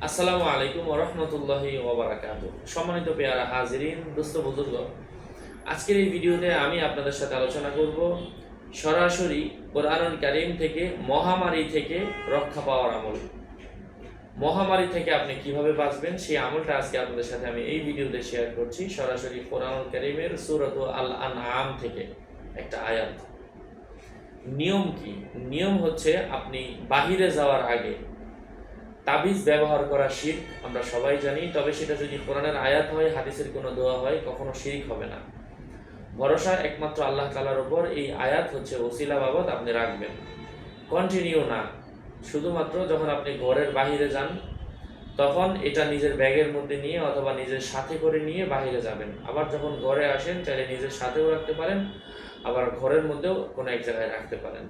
আসসালামু আলাইকুম ওয়া রাহমাতুল্লাহি ওয়া বারাকাতুহু। সম্মানিত পেয়ারা হাজিরিন, দোস্ত বুজুর্গ, আজকের এই ভিডিওতে আমি আপনাদের সাথে আলোচনা করব সরাসরি কোরআনুল কারীম থেকে মহামারী থেকে রক্ষা পাওয়ার আমল। মহামারী থেকে আপনি কিভাবে বাঁচবেন সেই আমলটা আজকে আপনাদের সাথে আমি এই ভিডিওতে শেয়ার করছি, সরাসরি কোরআনুল কারীমের সূরাত আল আনআম থেকে একটা আয়াত। নিয়ম কি? নিয়ম হচ্ছে আপনি বাহিরে যাওয়ার আগে তাবিজ ব্যবহার করা শিরক, আমরা সবাই জানি। তবে সেটা যদি কোরআনের আয়াত হয়, হাদিসের কোনো দোয়া হয়, কখনো শিরক হবে না। ভরসা একমাত্র আল্লাহ তাআলার উপর। এই আয়াত হচ্ছে ওসিলা বাবদ আপনি রাখবেন, কন্টিনিউ না। শুধুমাত্র যখন আপনি ঘরের বাহিরে যান তখন এটা নিজের ব্যাগের মধ্যে নিয়ে অথবা নিজের সাথে করে নিয়ে বাহিরে যাবেন। আবার যখন ঘরে আসেন চাইলে নিজের সাথেও রাখতে পারেন, আবার ঘরের মধ্যেও কোনো এক জায়গায় রাখতে পারেন।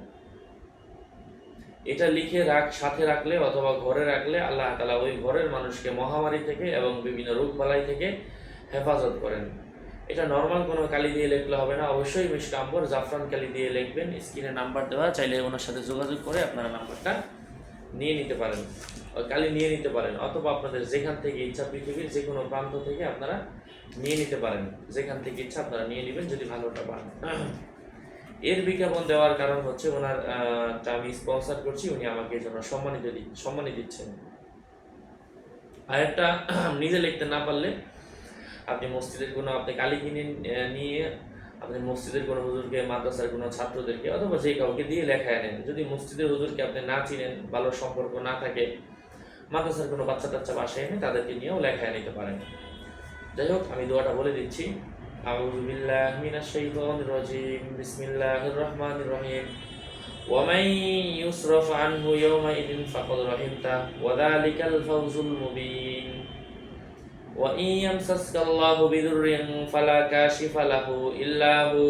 এটা লিখে সাথে রাখলে অথবা ঘরে রাখলে আল্লাহ তাআলা ওই ঘরের মানুষকে মহামারী থেকে এবং বিভিন্ন রোগ বালাই থেকে হেফাজত করেন। এটা নর্মাল কোনো কালি দিয়ে লিখলে হবে না, অবশ্যই মিষ্টি আম্বর জাফরান কালি দিয়ে লিখবেন। স্ক্রিনে নাম্বার দেওয়া, চাইলে ওনার সাথে যোগাযোগ করে আপনারা নাম্বারটা নিয়ে নিতে পারেন, ওই কালি নিয়ে নিতে পারেন, অথবা আপনাদের যেখান থেকে ইচ্ছা পৃথিবীর যে কোনো প্রান্ত থেকে আপনারা নিয়ে নিতে পারেন। যেখান থেকে ইচ্ছা আপনারা নিয়ে নেবেন যদি ভালোটা পান। এর বিজ্ঞাপন দেওয়ার কারণ হচ্ছে ওনার আমি স্পন্সর করছি, উনি আমাকে এই জন্য সম্মানী দিচ্ছেন। আয়াতটা নিজে লিখতে না পারলে আপনি মসজিদের কোনো আপনি কালি কিনে নিয়ে আপনি মসজিদের কোনো হুজুরকে, মাদ্রাসার কোনো ছাত্রদেরকে অথবা যে কাউকে দিয়ে লেখায় নেন। যদি মসজিদের হুজুরকে আপনি না চিনেন, ভালো সম্পর্ক না থাকে, মাদ্রাসার কোনো বাচ্চা টাচ্চা বাসায় এনে তাদেরকে নিয়েও লেখায় নিতে পারেন। যাই হোক, আমি দোয়াটা বলে দিচ্ছি। আউযু বিল্লাহি মিনাশ শাইতানির রাজীম। বিসমিল্লাহির রহমানির রহিম। ওয়া মান ইউসরাফ আনহু ইয়াওমাইযিন ফাকাদ রাহিমতাহু ওয়া যালিকাল ফাওজুল মুবিন। ওয়া ইন ইয়ামসাসকাল্লাহু বিদুররিন ফালা কাশিফা লাহু ইল্লা হু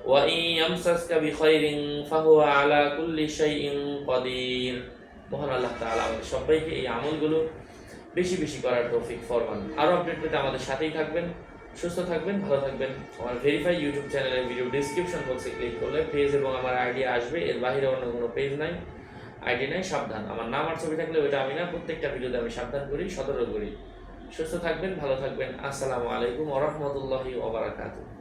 ওয়া ইন ইয়ামসাসকা বিখাইরিন ফাহুয়া আলা কুল্লি শাইইন কাদির। মহান আল্লাহ তাআলা আমাদের সবাইকে এই আমলগুলো বেশি বেশি করার তৌফিক ফরমান। আরও আপডেট পেতে আমাদের সাথেই থাকবেন। সুস্থ থাকবেন, ভালো থাকবেন। আমার ভেরিফাই ইউটিউব চ্যানেলের ভিডিও ডিসক্রিপশন বক্সে ক্লিক করলে পেজ এবং আমার আইডি আসবে। এর বাইরে অন্য কোনো পেজ নাই, আইডি নাই, সাবধান। আমার নাম আর ছবি থাকলে ওইটা আমি না, প্রত্যেকটা ভিডিওতে আমি সাবধান করি, সতর্ক করি। সুস্থ থাকবেন, ভালো থাকবেন। আসসালামু আলাইকুম ওয়া রাহমাতুল্লাহি ওয়া বারাকাতুহু।